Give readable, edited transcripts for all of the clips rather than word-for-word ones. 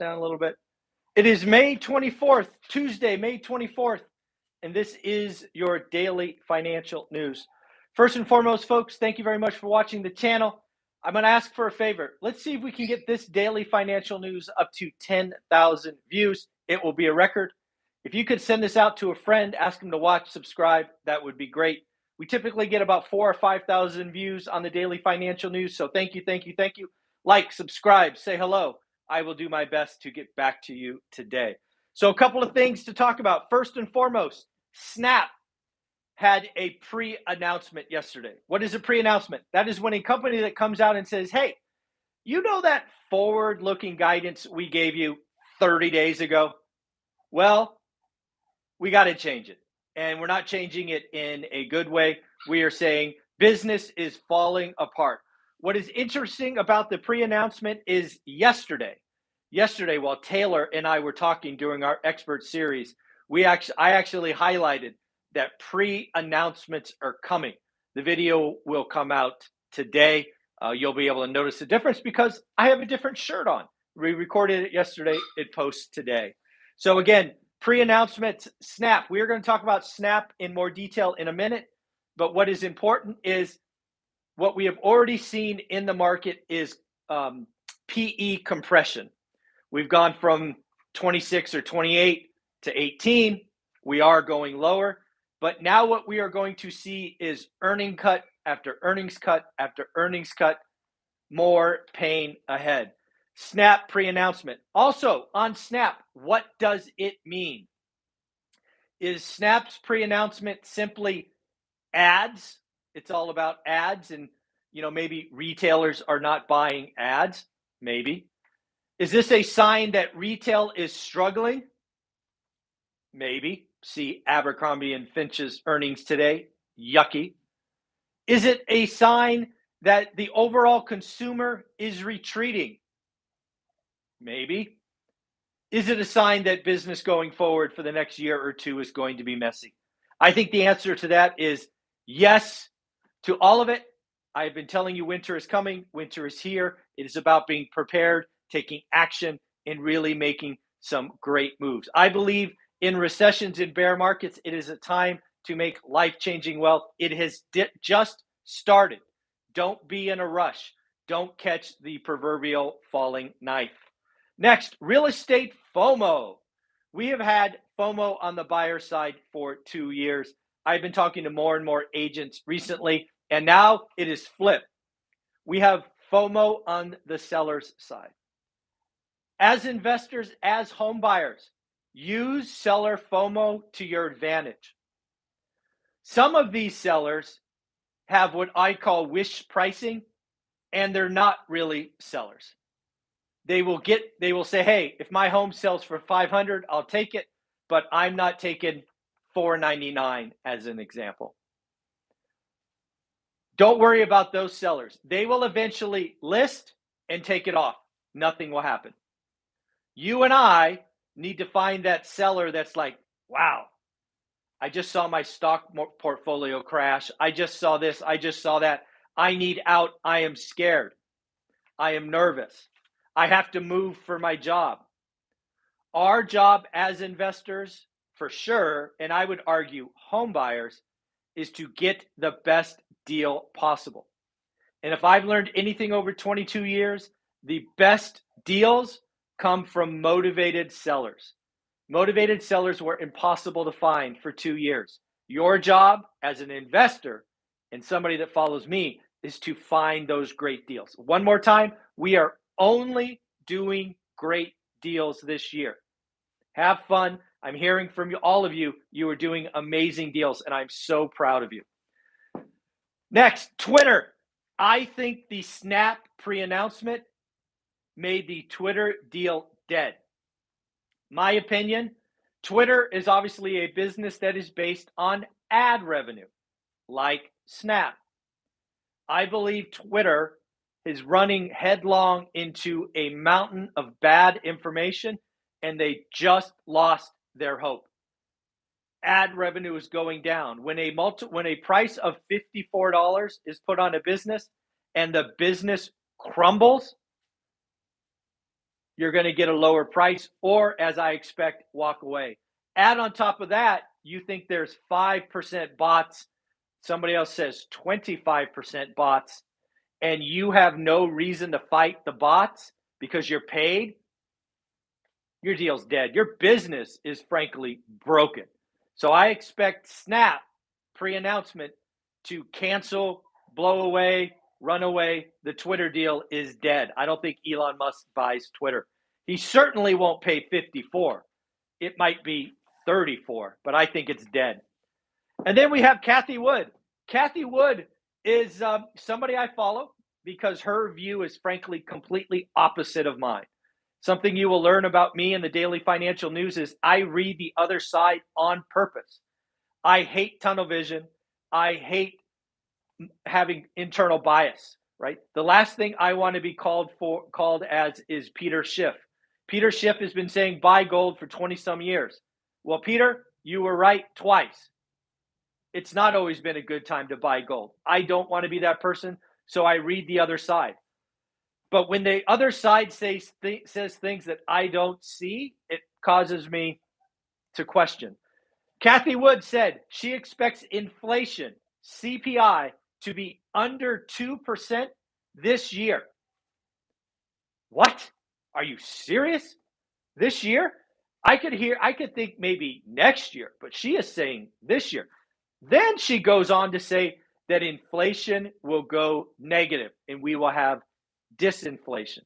down a little bit. It is May 24th, Tuesday, May 24th, and this is your daily financial news. First and foremost, folks, thank you very much for watching the channel. I'm going to ask for a favor. Let's see if we can get this daily financial news up to 10,000 views. It will be a record. If you could send this out to a friend, ask them to watch, subscribe, that would be great. We typically get about 4,000 or 5,000 views on the daily financial news, so thank you, thank you, thank you. Like, subscribe, say hello. I will do my best to get back to you today. So a couple of things to talk about. First and foremost, Snap had a pre-announcement yesterday. What is a pre-announcement? That is when a company that comes out and says, hey, you know that forward-looking guidance we gave you 30 days ago? Well, we got to change it. And we're not changing it in a good way. We are saying business is falling apart. What is interesting about the pre-announcement is yesterday, while Taylor and I were talking during our expert series, I actually highlighted that pre-announcements are coming. The video will come out today. You'll be able to notice the difference because I have a different shirt on. We recorded it yesterday. It posts today. So again, pre-announcements, Snap. We are going to talk about Snap in more detail in a minute. But what is important is what we have already seen in the market is PE compression. We've gone from 26 or 28 to 18. We are going lower. But now what we are going to see is earning cut after earnings cut after earnings cut. More pain ahead. Snap pre-announcement. Also on Snap, what does it mean? Is Snap's pre-announcement simply ads? It's all about ads and, maybe retailers are not buying ads. Maybe. Is this a sign that retail is struggling? Maybe. See Abercrombie and Finch's earnings today. Yucky. Is it a sign that the overall consumer is retreating? Maybe. Is it a sign that business going forward for the next year or two is going to be messy? I think the answer to that is yes to all of it. I've been telling you winter is coming. Winter is here. It is about being prepared, taking action, and really making some great moves. I believe in recessions and bear markets, it is a time to make life-changing wealth. It has just started. Don't be in a rush. Don't catch the proverbial falling knife. Next, real estate FOMO. We have had FOMO on the buyer side for 2 years. I've been talking to more and more agents recently, and now it is flipped. We have FOMO on the seller's side. As investors, as home buyers, use seller FOMO to your advantage. Some of these sellers have what I call wish pricing, and they're not really sellers. They will say, hey, if my home sells for $500, I'll take it, but I'm not taking $499 as an example. Don't worry about those sellers. They will eventually list and take it off. Nothing will happen. You and I need to find that seller that's like, wow, I just saw my stock portfolio crash. I just saw this. I just saw that. I need out. I am scared. I am nervous. I have to move for my job. Our job as investors, for sure, and I would argue home buyers, is to get the best deal possible. And if I've learned anything over 22 years, the best deals come from motivated sellers. Motivated sellers were impossible to find for 2 years. Your job as an investor and somebody that follows me is to find those great deals. One more time, we are only doing great deals this year. Have fun. I'm hearing from you, all of you. You are doing amazing deals, and I'm so proud of you. Next, Twitter. I think the Snap pre-announcement made the Twitter deal dead. My opinion, Twitter is obviously a business that is based on ad revenue, like Snap. I believe Twitter is running headlong into a mountain of bad information, and they just lost their hope. Ad revenue is going down. When a price of $54 is put on a business and the business crumbles, you're going to get a lower price, or as I expect, walk away. Add on top of that, you think there's 5% bots, somebody else says 25% bots, and you have no reason to fight the bots because you're paid, your deal's dead. Your business is frankly broken. So I expect Snap pre-announcement to cancel, blow away, run away. The Twitter deal is dead. I don't think Elon Musk buys Twitter. He certainly won't pay 54. It might be 34, but I think it's dead. And then we have Cathie Wood. Cathie Wood is somebody I follow because her view is frankly completely opposite of mine. Something you will learn about me in the daily financial news is I read the other side on purpose. I hate tunnel vision. I hate having internal bias, right? The last thing I want to be called as is Peter Schiff. Peter Schiff has been saying buy gold for 20 some years. Well, Peter, you were right twice. It's not always been a good time to buy gold. I don't want to be that person, so I read the other side. But when the other side says things that I don't see, it causes me to question. Cathie Wood said she expects inflation, CPI, to be under 2% this year. What? Are you serious? This year? I could think maybe next year, but she is saying this year. Then she goes on to say that inflation will go negative and we will have deflation.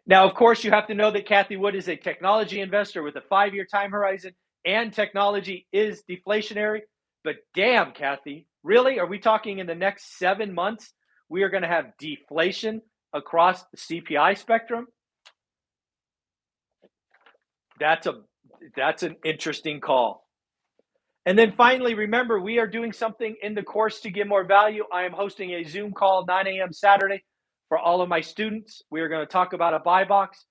Now, of course, you have to know that Cathie Wood is a technology investor with a 5-year time horizon, and technology is deflationary. But damn, Cathie, really? Are we talking in the next 7 months we are going to have deflation across the CPI spectrum? That's an interesting call. And then finally, remember, we are doing something in the course to give more value. I am hosting a Zoom call 9 a.m. Saturday for all of my students. We are going to talk about a buy box.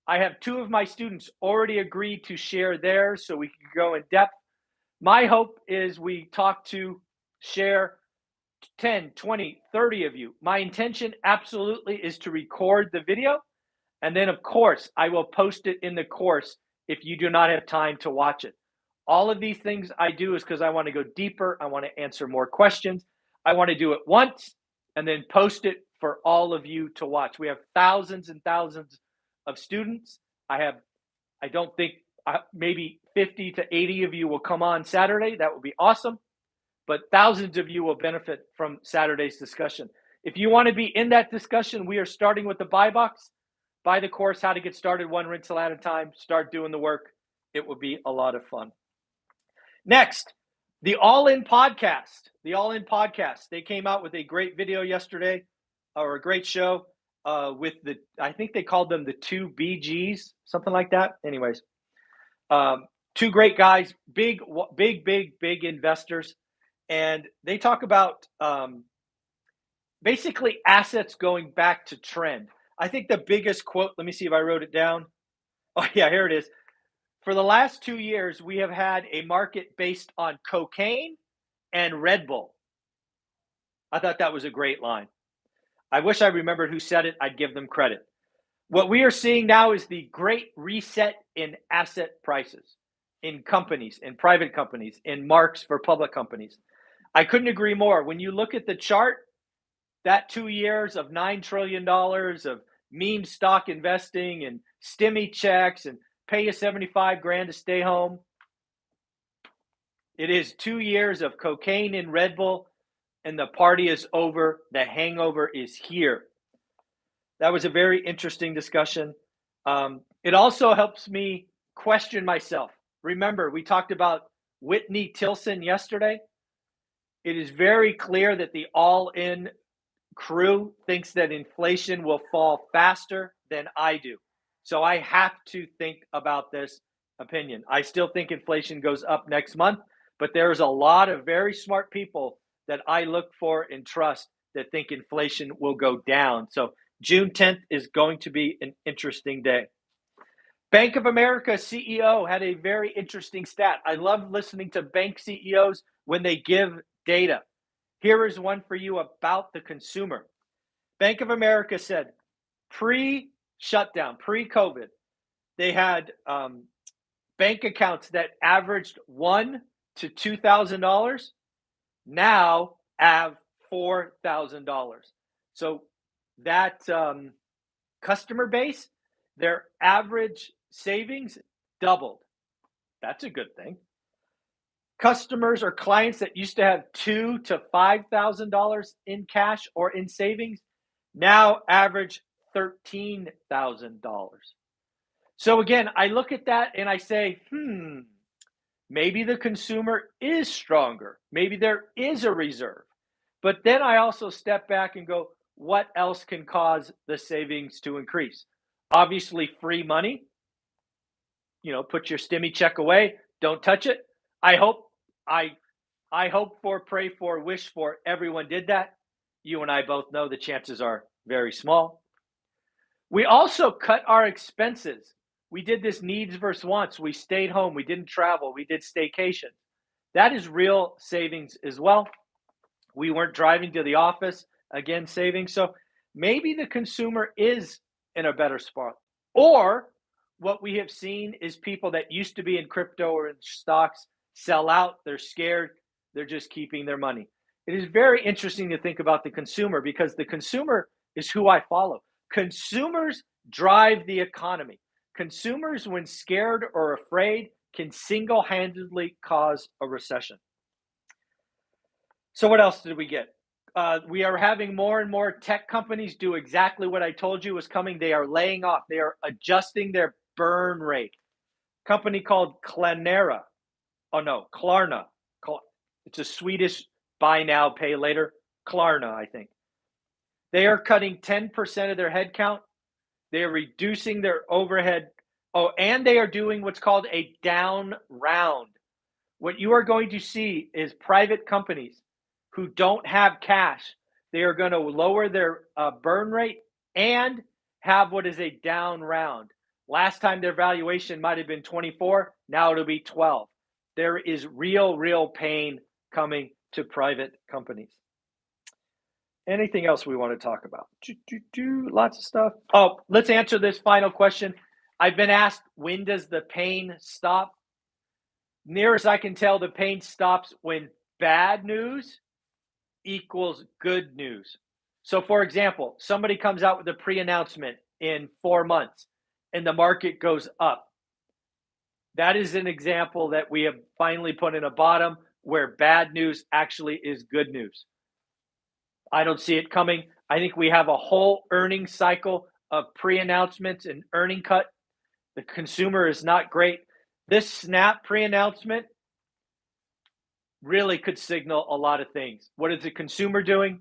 I have 2 of my students already agreed to share theirs so we can go in depth. My hope is we talk to share 10, 20, 30 of you. My intention absolutely is to record the video. And then, of course, I will post it in the course if you do not have time to watch it. All of these things I do is because I want to go deeper. I want to answer more questions. I want to do it once and then post it for all of you to watch. We have thousands and thousands of students. I don't think maybe 50 to 80 of you will come on Saturday. That would be awesome. But thousands of you will benefit from Saturday's discussion. If you want to be in that discussion, we are starting with the buy box. Buy the course, How to Get Started One Rental at a Time. Start doing the work. It will be a lot of fun. Next, the All-In Podcast. The All-In Podcast. They came out with a great video yesterday, or a great show with I think they called them the 2 BGs, something like that. Anyways, 2 great guys, big investors. And they talk about basically assets going back to trend. I think the biggest quote, let me see if I wrote it down. Oh, yeah, here it is. For the last 2 years, we have had a market based on cocaine and Red Bull. I thought that was a great line. I wish I remembered who said it. I'd give them credit. What we are seeing now is the great reset in asset prices, in companies, in private companies, in marks for public companies. I couldn't agree more. When you look at the chart, that 2 years of $9 trillion of meme stock investing and stimmy checks and pay you 75 grand to stay home. It is 2 years of cocaine and Red Bull, and the party is over. The hangover is here. That was a very interesting discussion. It also helps me question myself. Remember, we talked about Whitney Tilson yesterday. It is very clear that the All-In crew thinks that inflation will fall faster than I do. So I have to think about this opinion. I still think inflation goes up next month, but there's a lot of very smart people that I look for and trust that think inflation will go down. So June 10th is going to be an interesting day. Bank of America CEO had a very interesting stat. I love listening to bank CEOs when they give data. Here is one for you about the consumer. Bank of America said pre-shutdown, pre-COVID, they had bank accounts that averaged $1,000 to $2,000 now have $4,000. So that customer base, their average savings doubled. That's a good thing. Customers or clients that used to have $2,000 to $5,000 in cash or in savings now average $13,000. So again, I look at that and I say, maybe the consumer is stronger. Maybe there is a reserve. But then I also step back and go, what else can cause the savings to increase? Obviously, free money. Put your stimmy check away. Don't touch it. I hope for, pray for, wish for everyone did that. You and I both know the chances are very small. We also cut our expenses. We did this needs versus wants. We stayed home. We didn't travel. We did staycation. That is real savings as well. We weren't driving to the office. Again, savings. So maybe the consumer is in a better spot. Or what we have seen is people that used to be in crypto or in stocks sell out. They're scared. They're just keeping their money. It is very interesting to think about the consumer because the consumer is who I follow. Consumers drive the economy. Consumers, when scared or afraid, can single-handedly cause a recession. So what else did we get? We are having more and more tech companies do exactly what I told you was coming. They are laying off. They are adjusting their burn rate. Company called Klarna. It's a Swedish buy now, pay later. Klarna, I think. They are cutting 10% of their headcount. They are reducing their overhead. And they are doing what's called a down round. What you are going to see is private companies who don't have cash. They are going to lower their burn rate and have what is a down round. Last time their valuation might have been 24. Now it'll be 12. There is real pain coming to private companies. Anything else we want to talk about? Lots of stuff. Oh, let's answer this final question. I've been asked, when does the pain stop? Near as I can tell, the pain stops when bad news equals good news. So for example, somebody comes out with a pre-announcement in 4 months and the market goes up. That is an example that we have finally put in a bottom where bad news actually is good news. I don't see it coming. I think we have a whole earnings cycle of pre-announcements and earning cut. The consumer is not great. This Snap pre-announcement really could signal a lot of things. What is the consumer doing?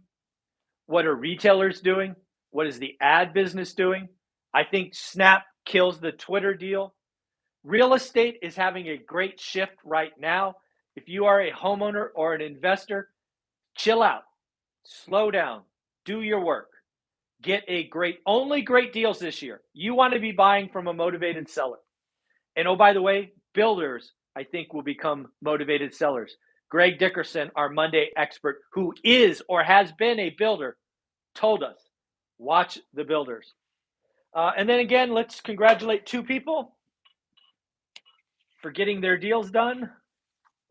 What are retailers doing? What is the ad business doing? I think Snap kills the Twitter deal. Real estate is having a great shift right now. If you are a homeowner or an investor, chill out, slow down, do your work, get only great deals this year. You want to be buying from a motivated seller. And oh, by the way, builders, I think, will become motivated sellers. Greg Dickerson, our Monday expert, who is or has been a builder, told us, watch the builders. And then again, let's congratulate 2 people for getting their deals done.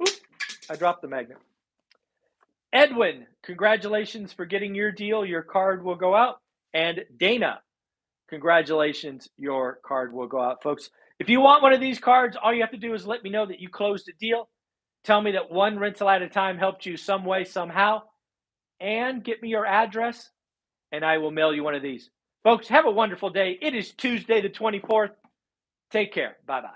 Oops, I dropped the magnet. Edwin, congratulations for getting your deal. Your card will go out. And Dana, congratulations, your card will go out, folks. If you want one of these cards, all you have to do is let me know that you closed a deal. Tell me that one rental at a time helped you some way, somehow. And get me your address, and I will mail you one of these. Folks, have a wonderful day. It is Tuesday the 24th. Take care. Bye-bye.